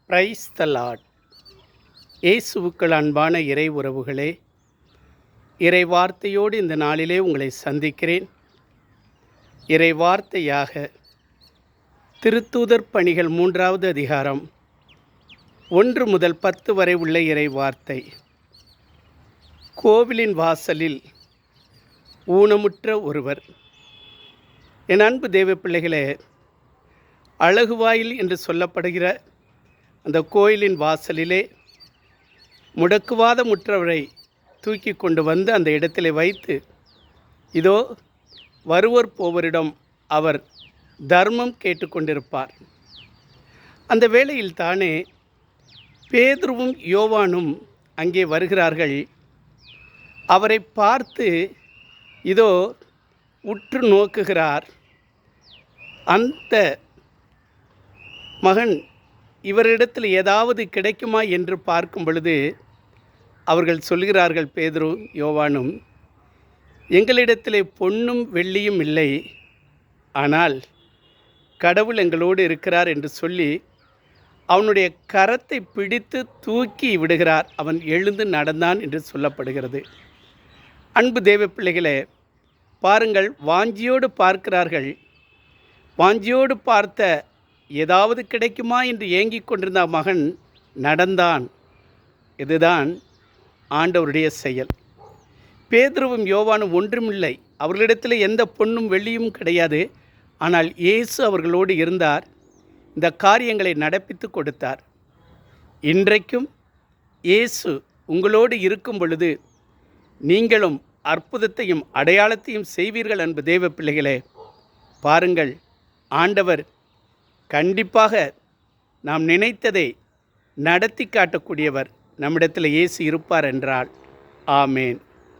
Praise the Lord. இயேசுவுக்குள் அன்பான இறை உறவுகளே, இறை வார்த்தையோடு இந்த நாளிலே உங்களை சந்திக்கிறேன். இறை வார்த்தையாக திருத்தூதர் பணிகள் 3வது அதிகாரம் 1 முதல் 10 வரை உள்ள இறை வார்த்தை. கோவிலின் வாசலில் ஊனமுற்ற ஒருவர். என் அன்பு தேவ பிள்ளைகளே, அழகுவாயில் என்று சொல்லப்படுகிற அந்த கோயிலின் வாசலிலே முடக்குவாதமுற்றவரை தூக்கி கொண்டு வந்து அந்த இடத்திலே வைத்து, இதோ வருவோர் போவரிடம் அவர் தர்மம் கேட்டுக்கொண்டிருப்பார். அந்த வேளையில் தானே பேதுருவும் யோவானும் அங்கே வருகிறார்கள். அவரை பார்த்து இதோ உற்று நோக்குகிறார். அந்த மகன் இவரிடத்தில் ஏதாவது கிடைக்குமா என்று பார்க்கும் பொழுது அவர்கள் சொல்கிறார்கள், பேதுரு யோவானும், எங்களிடத்திலே பொன்னும் வெள்ளியும் இல்லை, ஆனால் கடவுள் எங்களோடு இருக்கிறார் என்று சொல்லி அவனுடைய கரத்தை பிடித்து தூக்கி விடுகிறார். அவன் எழுந்து நடந்தான் என்று சொல்லப்படுகிறது. அன்பு தேவ பிள்ளைகளே, பாருங்கள், வாஞ்சியோடு பார்க்கிறார்கள். வாஞ்சியோடு பார்த்த ஏதாவது கிடைக்குமா என்று ஏங்கிக் கொண்டிருந்த மகன் நடந்தான். இதுதான் ஆண்டவருடைய செயல். பேதுருவும் யோவானும் ஒன்றுமில்லை, அவர்களிடத்தில் எந்த பொன்னும் வெள்ளியும் கிடையாது. ஆனால் இயேசு அவர்களோடு இருந்தார், இந்த காரியங்களை நடப்பித்து கொடுத்தார். இன்றைக்கும் இயேசு உங்களோடு இருக்கும் பொழுது நீங்களும் அற்புதத்தையும் அடையாளத்தையும் செய்வீர்கள். அன்பு தேவ பிள்ளைகளே, பாருங்கள், ஆண்டவர் கண்டிப்பாக நாம் நினைத்ததை நடத்தி காட்டக்கூடியவர். நம்மிடத்தில் இயேசு இருப்பார் என்றால் ஆமேன்.